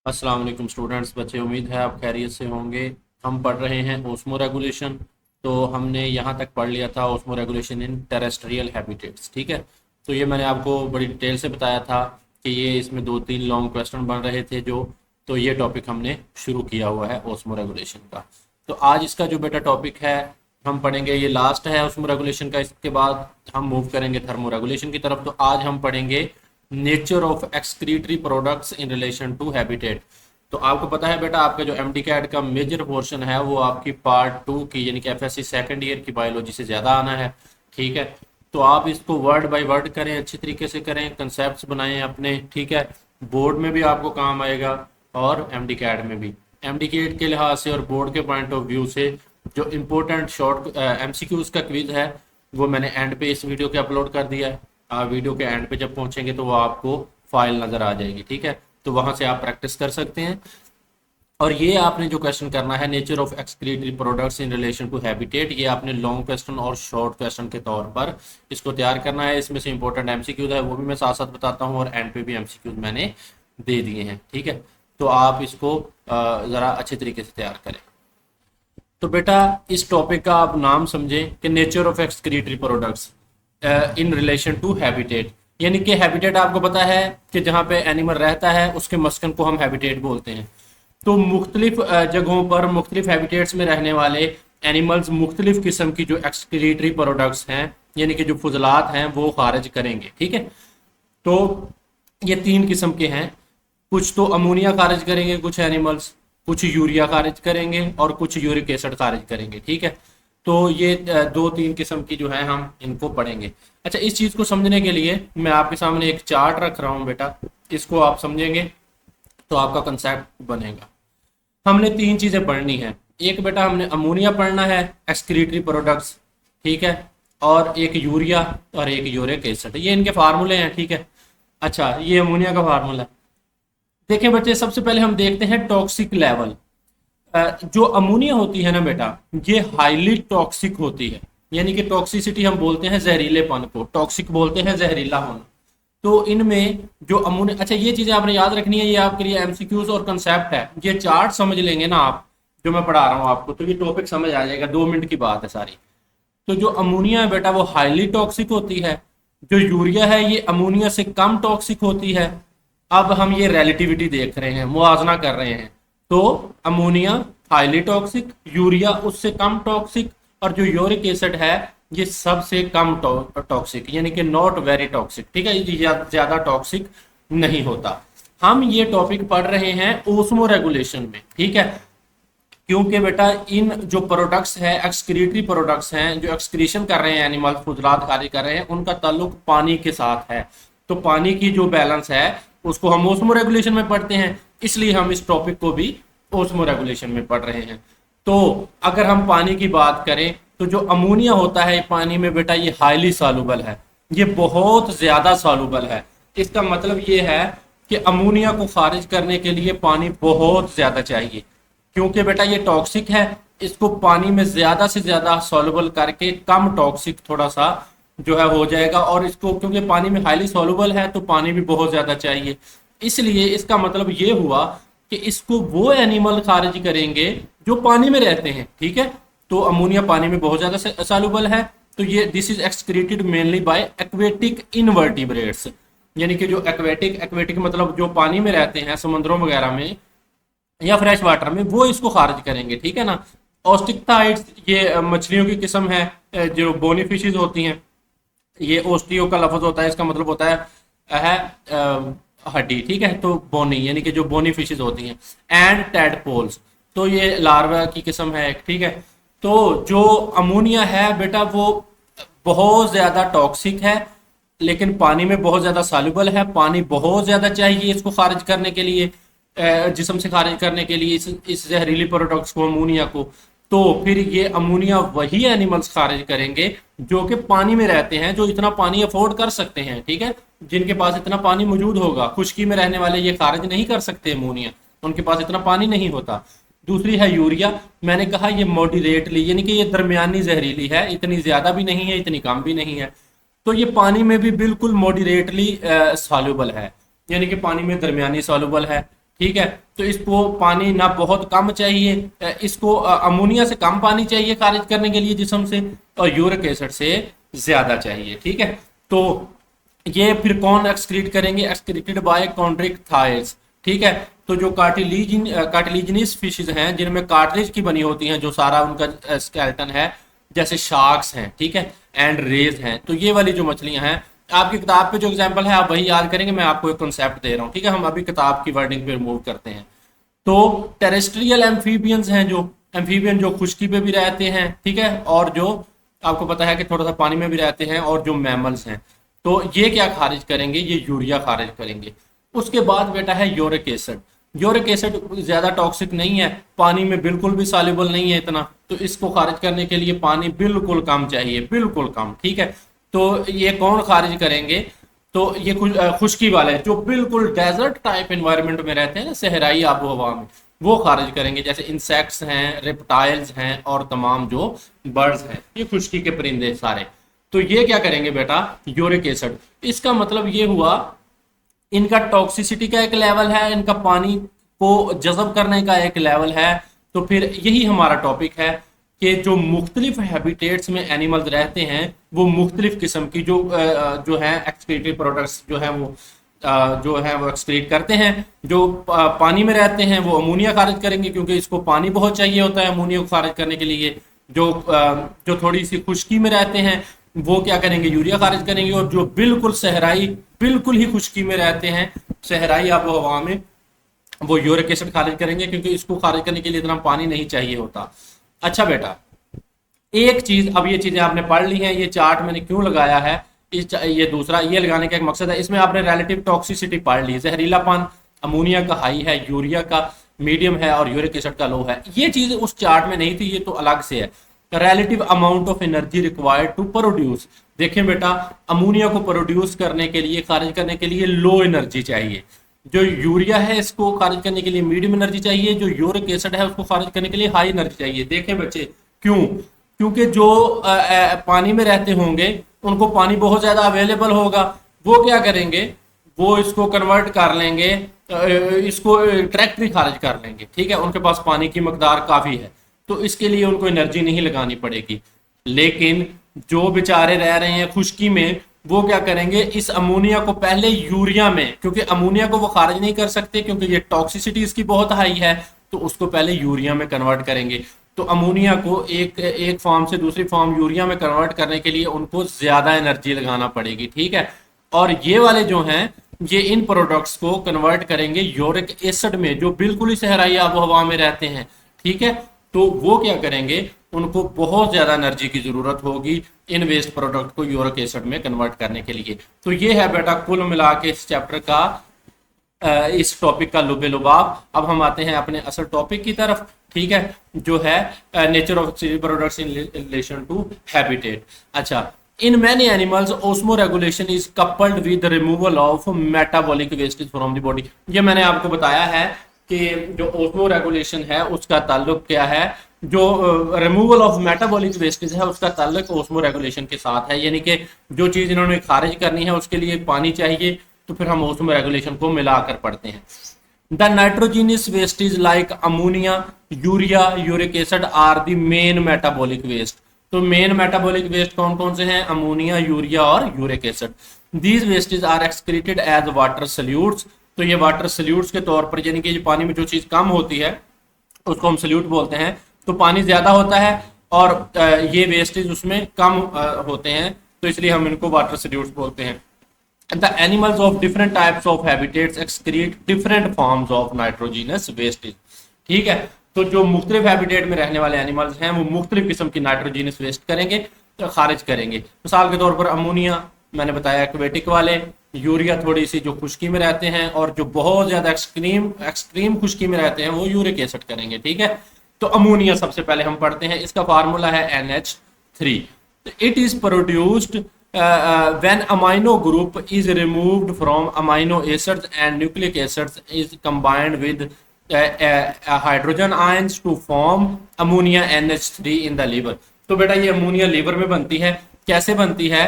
अस्सलाम वालेकुम स्टूडेंट्स, बच्चे, उम्मीद है आप खैरियत से होंगे। हम पढ़ रहे हैं ओस्मो रेगुलेशन। तो हमने यहाँ तक पढ़ लिया था osmo regulation in terrestrial habitats. ठीक है, तो ये मैंने आपको बड़ी डिटेल से बताया था कि ये इसमें दो तीन लॉन्ग क्वेश्चन बन रहे थे जो। तो ये टॉपिक हमने शुरू किया हुआ है ओस्मो रेगुलेशन का। तो आज इसका जो बेटा टॉपिक है हम पढ़ेंगे, ये लास्ट है ओस्मो रेगुलेशन का। इसके बाद हम मूव करेंगे थर्मो रेगुलेशन की तरफ। तो आज हम पढ़ेंगे nature of excretory products in relation to habitat. तो आपको पता है बेटा, आपका जो एमडी कैट का मेजर पोर्शन है वो आपकी पार्ट 2 की यानी कि एफएससी सेकंड ईयर की बायोलॉजी से ज़्यादा आना है। ठीक है, तो आप इसको वर्ड बाय वर्ड करें, अच्छी तरीके से करें, कंसेप्ट बनाएं अपने। ठीक है, बोर्ड में भी आपको काम आएगा और एमडी कैट में भी। एमडी कैट के लिहाज से और बोर्ड के पॉइंट ऑफ व्यू से जो इम्पोर्टेंट शॉर्ट एमसीक्यूज का क्विज है वो मैंने एंड पे इस वीडियो के अपलोड कर दिया है। आप वीडियो के एंड पे जब पहुंचेंगे तो वो आपको फाइल नज़र आ जाएगी। ठीक है, तो वहां से आप प्रैक्टिस कर सकते हैं। और ये आपने जो क्वेश्चन करना है nature of excretory products in relation to habitat, ये आपने लॉन्ग क्वेश्चन और शॉर्ट क्वेश्चन के तौर पर इसको तैयार करना है। इसमें से इंपॉर्टेंट एमसीक्यूज है वो भी मैं साथ साथ बताता हूँ और एंड पे भी एमसीक्यूज मैंने दे दिए हैं। ठीक है, तो आप इसको ज़रा अच्छे तरीके से तैयार करें। तो बेटा इस टॉपिक का आप नाम समझें कि nature of excretory products in relation to habitat, यानी कि हैबिटेट आपको पता है कि जहाँ पे एनिमल रहता है उसके मस्कन को हम हैबिटेट बोलते हैं। तो मुख्तलिफ जगहों पर मुख्तलिफ हैबिटेट्स में रहने वाले एनिमल्स मुख्तलिफ किस्म की जो एक्सक्रीटरी प्रोडक्ट्स हैं यानी कि जो फजलात हैं वो खारिज करेंगे। ठीक है, तो ये तीन किस्म के हैं। कुछ तो अमोनिया खारिज करेंगे कुछ एनिमल्स, कुछ यूरिया खारिज करेंगे और कुछ यूरिक एसिड खारिज करेंगे। ठीक है, तो ये दो तीन किस्म की जो है हम इनको पढ़ेंगे। अच्छा, इस चीज़ को समझने के लिए मैं आपके सामने एक चार्ट रख रहा हूँ बेटा, इसको आप समझेंगे तो आपका कंसेप्ट बनेगा। हमने तीन चीज़ें पढ़नी है। एक बेटा हमने अमोनिया पढ़ना है, एक्सक्रीटरी प्रोडक्ट्स। ठीक है, और एक यूरिया और एक यूरिक एसिड, ये इनके फार्मूले हैं। ठीक है, अच्छा ये अमोनिया का फार्मूला। देखिए बच्चे, सबसे पहले हम देखते हैं टॉक्सिक लेवल। जो अमोनिया होती है ना बेटा, ये हाईली टॉक्सिक होती है, यानी कि टॉक्सिसिटी हम बोलते हैं जहरीलेपन को, टॉक्सिक बोलते हैं जहरीला होना। तो इनमें जो अमोनिया, अच्छा ये चीजें आपने याद रखनी है, ये आपके लिए एमसीक्यूज और कंसेप्ट है। ये चार्ट समझ लेंगे ना आप जो मैं पढ़ा रहा हूँ आपको, तो ये टॉपिक समझ आ जाएगा, 2 मिनट की बात है सारी। तो जो अमोनिया है बेटा वो हाईली टॉक्सिक होती है। जो यूरिया है ये अमोनिया से कम टॉक्सिक होती है। अब हम ये रिलेटिविटी देख रहे हैं, मुआवजा कर रहे हैं। तो अमोनिया हाईली टॉक्सिक, यूरिया उससे कम टॉक्सिक, और जो यूरिक एसिड है ये सबसे कम टॉक्सिक, यानी कि नॉट वेरी टॉक्सिक। ठीक है, ये ज्यादा टॉक्सिक नहीं होता। हम ये टॉपिक पढ़ रहे हैं ओस्मो रेगुलेशन में। ठीक है, क्योंकि बेटा इन जो प्रोडक्ट्स है एक्सक्रीटरी प्रोडक्ट्स हैं, जो एक्सक्रीशन कर रहे हैं एनिमल, फुजलात खारिज कर रहे हैं, उनका ताल्लुक पानी के साथ है। तो पानी की जो बैलेंस है उसको हम ओस्मो रेगुलेशन में पढ़ते हैं, इसलिए हम इस टॉपिक को भी ओस्मो रेगुलेशन में पढ़ रहे हैं। तो अगर हम पानी की बात करें तो जो अमोनिया होता है पानी में बेटा ये हाईली सॉल्युबल है, ये बहुत ज्यादा सॉल्युबल है। इसका मतलब ये है कि अमोनिया को खारिज करने के लिए पानी बहुत ज्यादा चाहिए, क्योंकि बेटा ये टॉक्सिक है। इसको पानी में ज्यादा से ज्यादा सॉल्युबल करके कम टॉक्सिक थोड़ा सा जो है हो जाएगा, और इसको क्योंकि पानी में हाईली सॉल्युबल है तो पानी भी बहुत ज्यादा चाहिए। इसलिए इसका मतलब ये हुआ कि इसको वो एनिमल खारिज करेंगे जो पानी में रहते हैं। ठीक है, तो अमोनिया पानी में बहुत ज्यादा सॉल्युबल है, तो ये this is excreted mainly by aquatic invertebrates, यानी कि जो एक्वेटिक मतलब जो पानी में रहते हैं समुद्रों वगैरह में या फ्रेश वाटर में, वो इसको खारिज करेंगे। ठीक है ना। ऑस्टिक्टाइड्स ये मछलियों की किस्म है, जो बोनी फिशेज होती हैं। ये ओस्टियो का लफ्ज होता है, इसका मतलब होता है हड्डी। ठीक है, तो बोनी यानी कि जो बोनी फिशेज होती हैं। एंड टेडपोल्स, तो ये लार्वा की किस्म है। ठीक है, तो जो अमोनिया है बेटा वो बहुत ज्यादा टॉक्सिक है, लेकिन पानी में बहुत ज्यादा सॉल्युबल है। पानी बहुत ज्यादा चाहिए इसको खारिज करने के लिए, जिस्म से खारिज करने के लिए इस जहरीली प्रोडक्ट्स को, अमोनिया को। तो फिर ये अमोनिया वही एनिमल्स खारिज करेंगे जो कि पानी में रहते हैं, जो इतना पानी अफोर्ड कर सकते हैं। ठीक है, जिनके पास इतना पानी मौजूद होगा। खुश्की में रहने वाले ये खारिज नहीं कर सकते अमोनिया, उनके पास इतना पानी नहीं होता। दूसरी है यूरिया, मैंने कहा ये मॉडरेटली यानी कि ये दरमियानी जहरीली है, इतनी ज्यादा भी नहीं है इतनी कम भी नहीं है। तो ये पानी में भी बिल्कुल मॉडरेटली सॉल्युबल है, यानी कि पानी में दरमियानी सॉल्युबल है। ठीक है। तो इसको पानी ना बहुत कम चाहिए, इसको अमोनिया से कम पानी चाहिए खारिज करने के लिए जिस्म से, और यूरिक एसिड से ज्यादा चाहिए, ठीक है। तो ये फिर कौन एक्सक्रीट करेंगे, एक्सक्रीटेड बाय कॉन्ड्रिक्टाइल्स, ठीक है। तो जो कार्टिलिजिनस फिशेज हैं जिनमें कार्टिलेज की बनी होती हैं, जो सारा उनका स्केलेटन है, जैसे शार्क्स हैं, ठीक है, एंड रेज हैं, तो ये वाली जो मछलियां हैं, आपकी किताब पे जो एग्जांपल है आप वही याद करेंगे, मैं आपको एक कॉन्सेप्ट दे रहा हूँ, ठीक है। हम अभी किताब की वर्डिंग पे मूव करते हैं। तो टेरेस्ट्रियल एम्फीबियंस हैं, जो एम्फीबियन जो खुश्की पे भी रहते हैं, ठीक है, और जो आपको पता है कि थोड़ा सा पानी में भी रहते हैं, और जो मैमल्स हैं, तो ये क्या खारिज करेंगे, ये यूरिया खारिज करेंगे। उसके बाद बेटा है यूरिक एसिड। यूरिक एसिड ज्यादा टॉक्सिक नहीं है, पानी में बिल्कुल भी सॉल्युबल नहीं है इतना, तो इसको खारिज करने के लिए पानी बिल्कुल कम चाहिए, बिल्कुल कम, ठीक है। तो ये कौन खारिज करेंगे, तो ये खुश्की वाले जो बिल्कुल डेजर्ट टाइप एनवायरनमेंट में रहते हैं ना, सहराई आबो हवा में, वो खारिज करेंगे, जैसे इंसेक्ट्स हैं, रेप्टाइल्स हैं, और तमाम जो बर्ड्स हैं, ये खुश्की के परिंदे सारे। तो ये क्या करेंगे बेटा, यूरिक एसिड। इसका मतलब ये हुआ इनका टॉक्सिसिटी का एक लेवल है, इनका पानी को जज़ब करने का एक लेवल है। तो फिर यही हमारा टॉपिक है कि जो मुख्तलिफ हैबिटेट्स में एनिमल्स रहते हैं, वो मुख्तलिफ किस्म की जो है एक्सक्रीटरी प्रोडक्ट्स जो है वो एक्सक्रीट करते हैं। जो पानी में रहते हैं वो अमोनिया खारिज करेंगे, क्योंकि इसको पानी बहुत चाहिए होता है अमोनिया को खारिज करने के लिए। जो थोड़ी सी खुश्की में रहते हैं वो क्या करेंगे, यूरिया खारिज करेंगे। और जो बिल्कुल सहराई, बिल्कुल ही खुश्की में रहते हैं, सहराई आबो हवा में, वो यूरिक एसिड खारिज करेंगे, क्योंकि इसको खारिज करने के लिए इतना पानी नहीं चाहिए होता। अच्छा बेटा, एक चीज, अब ये चीजें आपने पढ़ ली हैं, ये चार्ट मैंने क्यों लगाया है, ये दूसरा ये लगाने का एक मकसद है, इसमें आपने रिलेटिव टॉक्सिसिटी पढ़ ली। जहरीलापन अमोनिया का हाई है, यूरिया का मीडियम है, और यूरिक एसिड का लो है। ये चीज उस चार्ट में नहीं थी, ये तो अलग से है। Relative amount of energy required to produce. देखें बेटा, अमोनिया को प्रोड्यूस करने के लिए, खारिज करने के लिए लो एनर्जी चाहिए। जो यूरिया है इसको खारिज करने के लिए मीडियम एनर्जी चाहिए, जो यूरिक एसिड है उसको खारिज करने के लिए हाई एनर्जी चाहिए। देखें बच्चे, क्यों? क्योंकि जो पानी में रहते होंगे उनको पानी बहुत ज्यादा अवेलेबल होगा, वो क्या करेंगे, वो इसको कन्वर्ट कर लेंगे, इसको डायरेक्टली खारिज कर लेंगे, ठीक है। उनके पास पानी की मकदार काफी है, तो इसके लिए उनको एनर्जी नहीं लगानी पड़ेगी। लेकिन जो बेचारे रह रहे हैं खुश्की में, वो क्या करेंगे, इस अमोनिया को पहले यूरिया में, क्योंकि अमोनिया को वो खारिज नहीं कर सकते क्योंकि ये टॉक्सिसिटी इसकी बहुत हाई है, तो उसको पहले यूरिया में कन्वर्ट करेंगे। तो अमोनिया को एक फॉर्म से दूसरी फॉर्म यूरिया में कन्वर्ट करने के लिए उनको ज्यादा एनर्जी लगाना पड़ेगी, ठीक है। और ये वाले जो हैं, ये इन प्रोडक्ट्स को कन्वर्ट करेंगे यूरिक एसिड में, जो बिल्कुल ही सहराई आबो हवा में रहते हैं, ठीक है। तो वो क्या करेंगे, उनको बहुत ज्यादा एनर्जी की जरूरत होगी इन वेस्ट प्रोडक्ट को यूरिक एसिड में कन्वर्ट करने के लिए। तो ये है बेटा कुल मिला के इस चैप्टर का, इस टॉपिक का लुबे लुबाब। अब हम आते हैं अपने असल टॉपिक की तरफ, ठीक है, जो है nature of products in relation to habitat. अच्छा, in many animals osmoregulation is coupled with removal of metabolic wastage from the body. ये मैंने आपको बताया है कि जो ओस्मो रेगुलेशन है उसका ताल्लुक क्या है, जो रिमूवल ऑफ मेटाबॉलिक वेस्टेज है उसका ताल्लुक ओस्मो रेगुलेशन के साथ है। यानी कि जो चीज इन्होंने खारिज करनी है उसके लिए पानी चाहिए, तो फिर हम ओस्मो रेगुलेशन को मिलाकर पढ़ते हैं। The nitrogenous wastage like ammonia, urea, uric acid are the main metabolic waste. तो मेन मेटाबॉलिक वेस्ट कौन कौन से हैं, अमोनिया, यूरिया और uric acid. These wastage are excreted as water solutes. तो ये वाटर सल्यूट्स के तौर पर, यानी कि पानी में जो चीज कम होती है उसको हम सल्यूट बोलते हैं। तो पानी ज्यादा होता है और ये वेस्टेज उसमें कम होते हैं, तो इसलिए हम इनको वाटर सल्यूट्स बोलते हैं। The animals of different types of habitats excrete different forms of nitrogenous wastage। ठीक है, तो जो मुख्तलिफ हैबिटेट में रहने वाले एनिमल्स हैं वो मुख्तलिफ किस्म की नाइट्रोजीनियस वेस्ट करेंगे, तो खारिज करेंगे। मिसाल के तौर पर अमोनिया मैंने बताया एक्वेटिक वाले, यूरिया थोड़ी सी जो खुश्की में रहते हैं, और जो बहुत ज्यादा एक्सट्रीम खुश्की में रहते हैं वो यूरिक एसिड करेंगे, ठीक है। तो अमोनिया सबसे पहले हम पढ़ते हैं, इसका फार्मूला है NH3। It is produced when amino group is removed from amino acids and nucleic acids is combined with hydrogen ions to form ammonia NH3 in the liver। तो बेटा ये अमोनिया लीवर में बनती है। कैसे बनती है,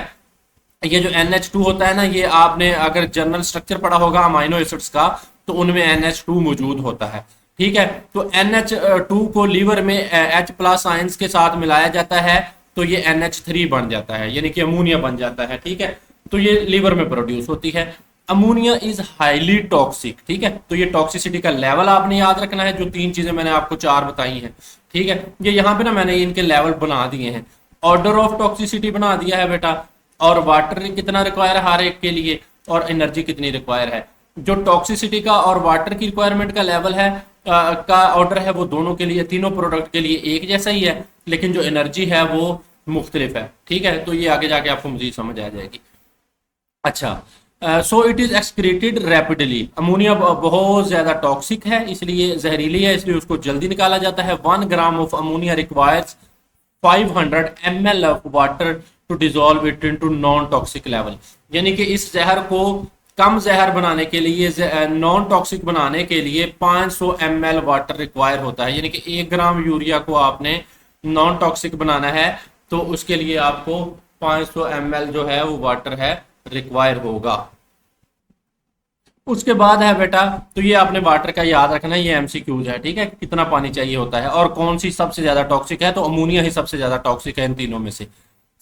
ये जो NH2 होता है ना, ये आपने अगर जनरल स्ट्रक्चर पढ़ा होगा अमाइनो एसिड्स का, तो उनमें NH2 मौजूद होता है। ठीक है, तो NH2 को लीवर में H+ आयंस के साथ मिलाया जाता है तो ये NH3 बन जाता है, यानी कि अमोनिया बन जाता है। ठीक है, तो ये लीवर में प्रोड्यूस होती है। Ammonia is highly toxic. ठीक है, तो ये टॉक्सिसिटी का लेवल आपने याद रखना है, जो 3 चीजें मैंने आपको 4 बताई हैं। ठीक है, ये यहाँ पे ना मैंने इनके लेवल बना दिए हैं, ऑर्डर ऑफ टॉक्सिसिटी बना दिया है बेटा, और वाटर कितना रिक्वायर है हर एक के लिए, और एनर्जी कितनी रिक्वायर है। जो टॉक्सिसिटी का और वाटर की रिक्वायरमेंट का लेवल है का ऑर्डर है, वो दोनों के लिए, तीनों प्रोडक्ट के लिए एक जैसा ही है, लेकिन जो एनर्जी है वो मुख्तलिफ है। ठीक है, तो ये आगे जाके आपको मजीद समझ आ जाएगी। अच्छा, so it is excreted rapidly. Ammonia बहुत ज्यादा टॉक्सिक है, इसलिए जहरीली है, इसलिए उसको जल्दी निकाला जाता है। 1 gram of ammonia requires 500 ml of water to dissolve it into non toxic level. यानी कि इस जहर को कम जहर बनाने के लिए, नॉन टॉक्सिक बनाने के लिए 500 ml वाटर रिक्वायर होता है। यानी कि 1 ग्राम यूरिया को आपने नॉन टॉक्सिक बनाना है तो उसके लिए आपको 500 ml जो है वो वाटर है रिक्वायर होगा। उसके बाद है बेटा, तो ये आपने वाटर का याद रखना है, ये MCQs है। ठीक है, कितना पानी चाहिए होता है और कौन सी सबसे ज्यादा टॉक्सिक है, तो अमोनिया ही सबसे ज्यादा टॉक्सिक है इन तीनों में से।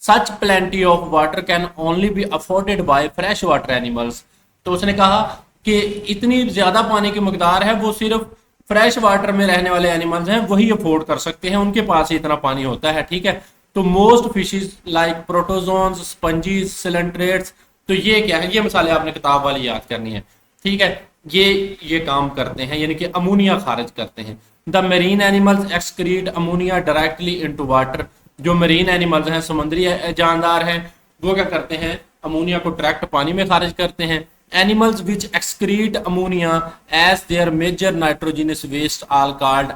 Such plenty of water can only be afforded by fresh water animals. तो उसने कहा कि इतनी ज्यादा पानी की मकदार है वो सिर्फ फ्रेश वाटर में रहने वाले एनिमल्स हैं वही अफोर्ड कर सकते हैं, उनके पास ही इतना पानी होता है। ठीक है, तो most fishes like protozoans, sponges, coelenterates, तो ये क्या है, ये मिसालें आपने किताब वाली याद करनी है। ठीक है, ये काम करते हैं, यानी कि अमोनिया खारिज करते हैं। The marine animals excrete ammonia directly into water. जो मरीन एनिमल्स हैं, समुद्री जानदार हैं, वो क्या करते हैं, अमोनिया को डायरेक्ट पानी में खारिज करते हैं। Animals which excrete ammonia as their major nitrogenous waste are called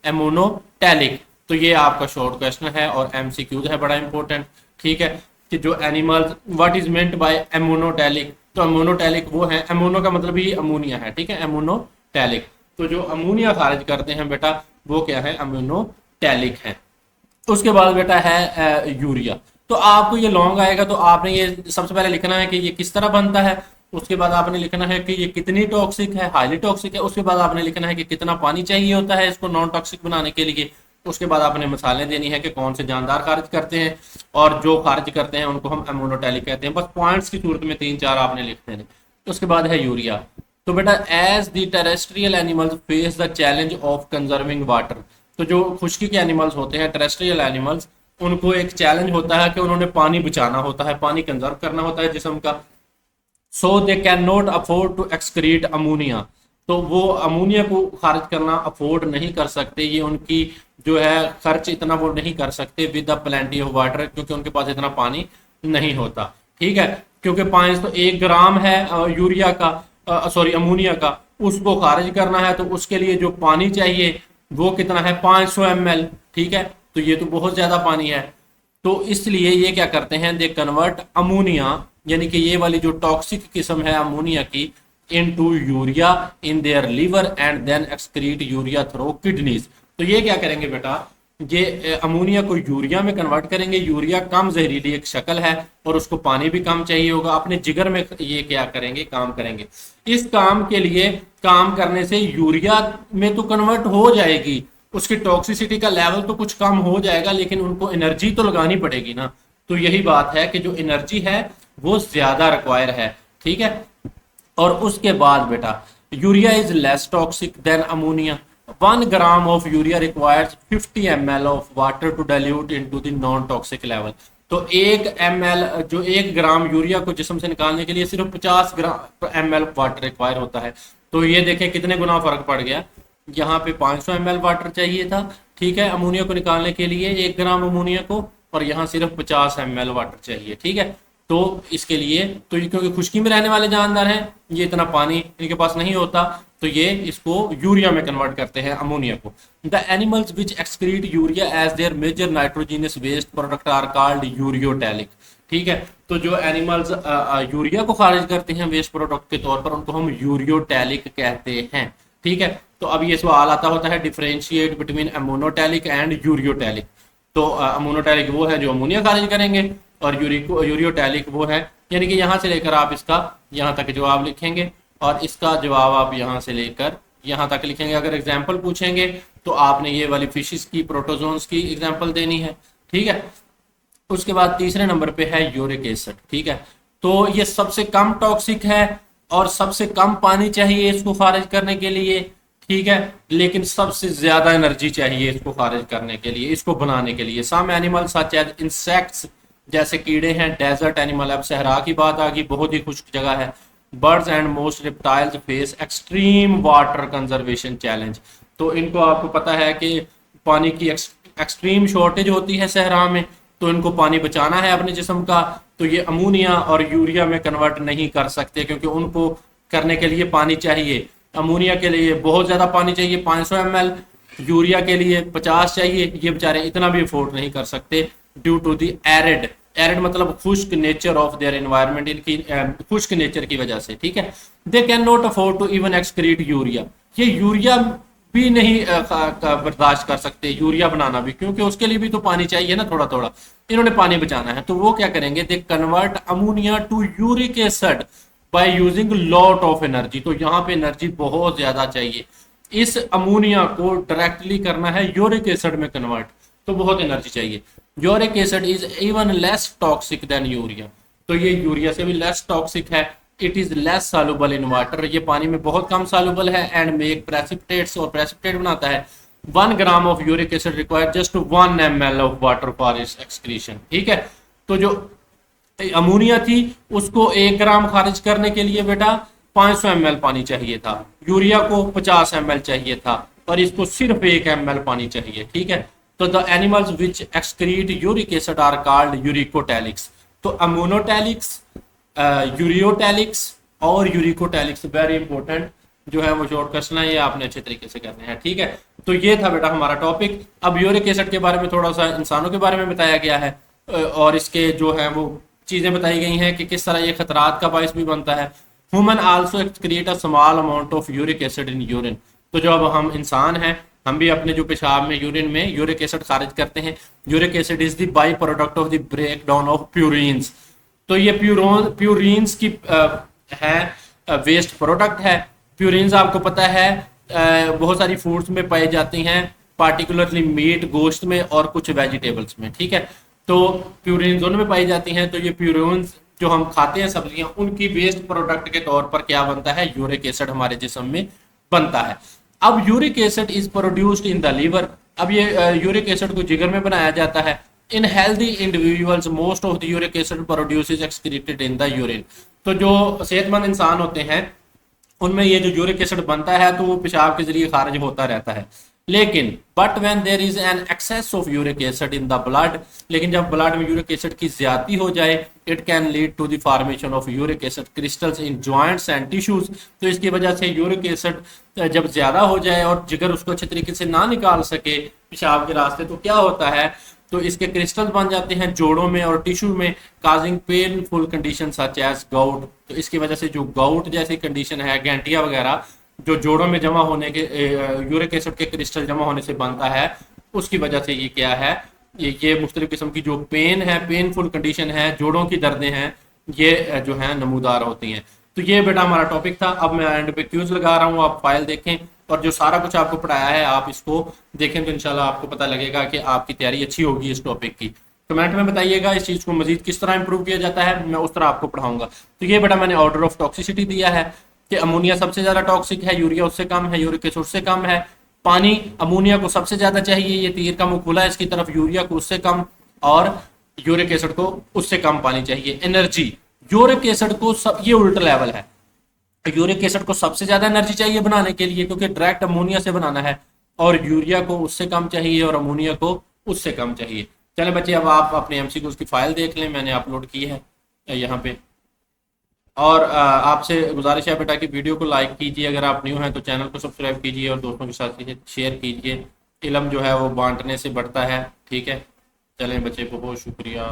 ammonotelic. तो ये आपका शॉर्ट क्वेश्चन है और MCQ है, बड़ा इंपॉर्टेंट। ठीक है, कि जो animals, what is meant by ammonotelic, तो अमोनोटैलिक वो है, एमोनो का मतलब ही अमोनिया है। ठीक है, एमोनोटैलिक, तो जो अमोनिया खारिज करते हैं बेटा वो क्या है, अमोनोटैलिक है। उसके बाद बेटा है यूरिया। तो आपको ये लॉन्ग आएगा, तो आपने ये सबसे पहले लिखना है कि ये किस तरह बनता है, उसके बाद आपने लिखना है कि ये कितनी टॉक्सिक है, हाईली टॉक्सिक है, उसके बाद आपने लिखना है कि कितना पानी चाहिए होता है इसको नॉन टॉक्सिक बनाने के लिए, उसके बाद आपने मिसालें देनी है कि कौन से जानदार खारिज करते हैं, और जो खारिज करते हैं उनको हम एमोनोटैलिक कहते हैं। बस पॉइंट्स की सूरत में 3-4 आपने लिखते हैं। उसके बाद है यूरिया। तो बेटा, as the terrestrial animals face the challenge of conserving water, तो जो खुश्की के एनिमल्स होते हैं, टेरेस्ट्रियल एनिमल्स, उनको एक चैलेंज होता है कि उन्होंने पानी बचाना होता है, पानी कंजर्व करना होता है जिस्म का। So they can not afford to excrete ammonia, तो वो अमोनिया को खारिज करना अफोर्ड नहीं कर सकते, ये उनकी जो है खर्च इतना वो नहीं कर सकते with the plenty of water, क्योंकि उनके पास इतना पानी नहीं होता। ठीक है, क्योंकि 1 ग्राम है यूरिया का, सॉरी अमोनिया का, उसको खारिज करना है तो उसके लिए जो पानी चाहिए वो कितना है, 500 ml। ठीक है, तो ये तो बहुत ज्यादा पानी है, तो इसलिए ये क्या करते हैं, दे कन्वर्ट अमोनिया, यानी कि ये वाली जो टॉक्सिक किस्म है अमोनिया की, into urea in their liver and then excrete urea through kidneys. तो ये क्या करेंगे बेटा, ये अमोनिया को यूरिया में कन्वर्ट करेंगे। यूरिया कम जहरीली एक शक्ल है और उसको पानी भी कम चाहिए होगा, अपने जिगर में ये क्या करेंगे, काम करेंगे। इस काम के लिए, काम करने से यूरिया में तो कन्वर्ट हो जाएगी, उसकी टॉक्सिसिटी का लेवल तो कुछ कम हो जाएगा, लेकिन उनको एनर्जी तो लगानी पड़ेगी ना। तो यही बात है कि जो एनर्जी है वो ज्यादा रिक्वायर है। ठीक है, और उसके बाद बेटा, urea is less toxic than ammonia. 1 gram of urea requires 50 ml of water to dilute into the non toxic level. तो 1 ml, जो 1 ग्राम यूरिया को जिस्म से निकालने के लिए सिर्फ 50 ml वाटर रिक्वायर होता है। तो ये देखें कितने गुना फर्क पड़ गया, यहाँ पे 500 ml वाटर चाहिए था, ठीक है, अमोनिया को निकालने के लिए 1 ग्राम अमोनिया को, और यहाँ सिर्फ 50 ml वाटर चाहिए। ठीक है, तो इसके लिए, तो ये क्योंकि खुश्की में रहने वाले जानदार हैं, ये इतना पानी इनके पास नहीं होता, तो ये इसको यूरिया में कन्वर्ट करते हैं अमोनिया को। The animals which excrete urea as their major nitrogenous waste product are called ureotelic. ठीक है, तो जो एनिमल्स यूरिया को खारिज करते हैं वेस्ट प्रोडक्ट के तौर पर, उनको हम यूरियोटैलिक कहते हैं। ठीक है, तो अब ये सवाल आता होता है, differentiate between ammonotelic and ureotelic. तो अमोनोटैलिक वो है जो अमोनिया खारिज करेंगे, और यूरियोटैलिक वो है, यानी कि यहाँ से लेकर आप इसका यहाँ तक जवाब लिखेंगे। और इसका जवाब आप यहाँ से लेकर यहाँ तक लिखेंगे। अगर एग्जाम्पल पूछेंगे तो आपने ये वाली फिशेस की, प्रोटोजोन्स की एग्जाम्पल देनी है, ठीक है। उसके बाद तीसरे नंबर पे है यूरिक एसिड, ठीक है। तो ये सबसे कम टॉक्सिक है और सबसे कम पानी चाहिए इसको खारिज करने के लिए, ठीक है, लेकिन सबसे ज्यादा एनर्जी चाहिए इसको खारिज करने के लिए, इसको बनाने के लिए। Some animal such as insects, जैसे कीड़े हैं, डेजर्ट एनिमल, अब सहरा की बात आ गई, बहुत ही खुश्क जगह है। Birds and most reptiles face extreme water conservation challenge. तो इनको आपको पता है कि पानी की एक्सट्रीम शॉर्टेज होती है सहरा में, तो इनको पानी बचाना है अपने जिस्म का, तो ये अमोनिया और यूरिया में कन्वर्ट नहीं कर सकते क्योंकि उनको करने के लिए पानी चाहिए। अमोनिया के लिए बहुत ज़्यादा पानी चाहिए 500 ml, यूरिया के लिए 50 चाहिए, ये बेचारे इतना भी अफोर्ड नहीं कर सकते due to the arid, arid मतलब खुश्क नेचर ऑफ देयर एनवायरनमेंट, इनकी खुश्क नेचर की वजह से, ठीक है। They can not afford to even excrete urea, ये यूरिया भी नहीं बर्दाश्त कर सकते, यूरिया बनाना भी, क्योंकि उसके लिए भी तो पानी चाहिए ना थोड़ा थोड़ा, इन्होंने पानी बचाना है। तो वो क्या करेंगे, they convert ammonia to uric acid by using lot of energy. तो यहाँ पे एनर्जी बहुत ज्यादा चाहिए, इस अमोनिया को डायरेक्टली करना है यूरिक एसिड में कन्वर्ट, तो बहुत एनर्जी चाहिए। Uric acid is even less toxic than urea, तो ये यूरिया से भी लेस टॉक्सिक है। It is less soluble in water, ये पानी में बहुत कम सॉल्युबल है। एंड मेक प्रेसिपिटेट्स, और प्रेसिपिटेट बनाता है। 1 gram of uric acid require just 1 ml of water for its excretion, ठीक है। तो जो अमोनिया थी उसको 1 ग्राम खारिज करने के लिए बेटा 500 ml पानी चाहिए था, यूरिया को 50 ml चाहिए था, और इसको सिर्फ 1 ml पानी चाहिए, ठीक है। तो the animals which excrete uric acid are called uricotelics. तो अमोनोटैलिक्स, यूरियोटैलिक्स और यूरिकोटैलिक्स, वेरी इंपॉर्टेंट जो है वो शॉर्ट क्वेश्चन है, ये आपने अच्छे तरीके से करने हैं, ठीक है। तो ये था बेटा हमारा टॉपिक। अब यूरिक एसिड के बारे में थोड़ा सा इंसानों के बारे में बताया गया है, और इसके जो है वो चीजें बताई गई हैं कि किस तरह ये खतरात का बायस भी बनता है। Human also excrete a small amount of uric acid in urine. तो जो अब हम इंसान हैं, हम भी अपने जो पेशाब में, यूरिन में यूरिक एसिड खारिज करते हैं। Uric acid is the by product of the break down of purines. तो ये प्यूरिन्स की है वेस्ट प्रोडक्ट है। प्यूरिन्स आपको पता है बहुत सारी फूड्स में पाई जाती हैं, पार्टिकुलरली मीट, गोश्त में और कुछ वेजिटेबल्स में, ठीक है। तो प्यूरिन्स दोनों में पाई जाती हैं। तो ये प्यूरिन्स जो हम खाते हैं सब्जियां, उनकी वेस्ट प्रोडक्ट के तौर पर क्या बनता है, यूरिक एसिड हमारे जिस्म में बनता है। अब uric acid is produced in the liver. अब ये यूरिक एसिड को जिगर में बनाया जाता है। इन healthy individuals most of the uric acid produce is excreted in the urine. तो जो सेहतमंद इंसान होते हैं उनमें ये जो यूरिक एसिड बनता है तो वो पेशाब के जरिए खारिज होता रहता है। लेकिन but when there is an excess of uric acid in the blood, लेकिन जब ब्लड में यूरिक एसिड की ज्यादती हो जाए, it can lead to the formation of uric acid crystals in joints and tissues. तो इसकी वजह से यूरिक एसिड जब ज्यादा हो जाए और जिगर उसको अच्छे तरीके से ना निकाल सके पेशाब के रास्ते, तो क्या होता है, तो इसके क्रिस्टल बन जाते हैं जोड़ों में और टिश्यू में, causing painful condition such as gout. तो इसकी वजह से जो गाउट जैसी कंडीशन है, गैंटिया वगैरह, जो जोड़ों में जमा होने के यूरिक एसिड के क्रिस्टल जमा होने से बनता है, उसकी वजह से ये क्या है, ये मुख्तलिफ किस्म की जो पेन है, पेनफुल कंडीशन है, जोड़ों की दर्दें हैं, ये जो है नमूदार होती हैं। तो ये बेटा हमारा टॉपिक था। अब मैं एंड पे क्यूज लगा रहा हूँ, आप फाइल देखें और जो सारा कुछ आपको पढ़ाया है आप इसको देखें, तो इंशाल्लाह आपको पता लगेगा कि आपकी तैयारी अच्छी होगी इस टॉपिक की। कमेंट में बताइएगा इस चीज़ को मजीद किस तरह इंप्रूव किया जाता है, मैं उस तरह आपको पढ़ाऊंगा। तो ये बेटा मैंने ऑर्डर ऑफ टॉक्सिसिटी दिया है कि अमोनिया सबसे ज्यादा टॉक्सिक है, यूरिया उससे कम है, यूरिक एसिड उससे कम है, पानी अमोनिया को सबसे ज्यादा चाहिए, ये तीर का मुंह खुला है इसकी तरफ, यूरिया को उससे कम और यूरिक एसिड को उससे कम पानी चाहिए। एनर्जी, यूरिक एसिड को सब, ये उल्टा लेवल है, यूरिक एसिड को सबसे ज्यादा एनर्जी चाहिए बनाने के लिए क्योंकि डायरेक्ट अमोनिया से बनाना है, और यूरिया को उससे कम चाहिए और अमोनिया को उससे कम चाहिए। चले बच्चे, अब आप अपने एमसीक्यूज की फाइल देख लें, मैंने अपलोड की है यहाँ पे। और आपसे गुजारिश है बेटा कि वीडियो को लाइक कीजिए, अगर आप न्यू हैं तो चैनल को सब्सक्राइब कीजिए और दोस्तों के साथ शेयर कीजिए। इल्म जो है वो बांटने से बढ़ता है, ठीक है। चलें बच्चे, बहुत शुक्रिया।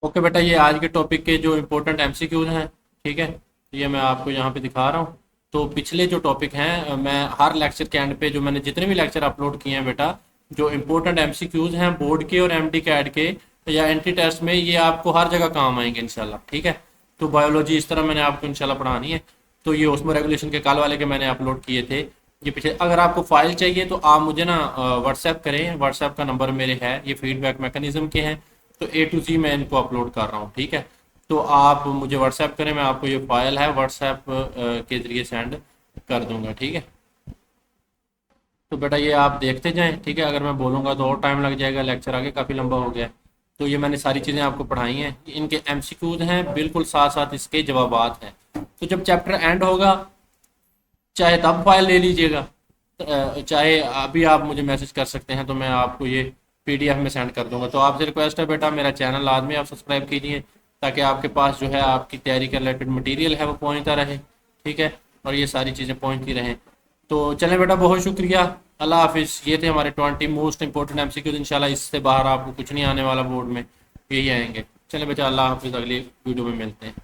ओके बेटा, ये आज के टॉपिक के जो इम्पोर्टेंट एमसीक्यूज हैं, ठीक है, ये मैं आपको यहाँ पे दिखा रहा हूँ। तो पिछले जो टॉपिक हैं, मैं हर लेक्चर के एंड पे जो मैंने जितने भी लेक्चर अपलोड किए हैं बेटा, जो इम्पोर्टेंट एमसीक्यूज हैं बोर्ड के और एमडी कैड के या एंट्री टेस्ट में, ये आपको हर जगह काम आएंगे इंशाल्लाह, ठीक है। तो बायोलॉजी इस तरह मैंने आपको इंशाल्लाह पढ़ानी है। तो ये ओस्मो रेगुलेशन के कल वाले के मैंने अपलोड किए थे। ये पीछे अगर आपको फाइल चाहिए तो आप मुझे ना व्हाट्सएप करें, व्हाट्सएप का नंबर मेरे है, ये फीडबैक मैकेनिज्म के हैं, तो A to Z मैं इनको अपलोड कर रहा हूँ, ठीक है। तो आप मुझे व्हाट्सएप करें, मैं आपको ये फाइल है व्हाट्सएप के ज़रिए सेंड कर दूंगा, ठीक है। तो बेटा ये आप देखते जाएं, ठीक है। अगर मैं बोलूँगा तो और टाइम लग जाएगा, लेक्चर आगे काफ़ी लंबा हो गया है। तो ये मैंने सारी चीज़ें आपको पढ़ाई हैं, इनके MCQs हैं, बिल्कुल साथ साथ इसके जवाबात हैं। तो जब चैप्टर एंड होगा चाहे तब फाइल ले लीजिएगा, चाहे अभी आप मुझे मैसेज कर सकते हैं, तो मैं आपको ये PDF में सेंड कर दूंगा। तो आपसे रिक्वेस्ट है बेटा, मेरा चैनल लाजमी आप सब्सक्राइब कीजिए, ताकि आपके पास जो है आपकी तैयारी का रिलेटेड मटेरियल है वो पहुंचता रहे, ठीक है, और ये सारी चीज़ें पहुंचती रहें। तो चलें बेटा, बहुत शुक्रिया, अल्लाह हाफिज़। ये थे हमारे 20 मोस्ट इंपॉर्टेंट MCQs। इंशाल्लाह इससे बाहर आपको कुछ नहीं आने वाला बोर्ड में, यही आएंगे। चलें बेटा, अल्लाह हाफिज़, अगली वीडियो में मिलते हैं।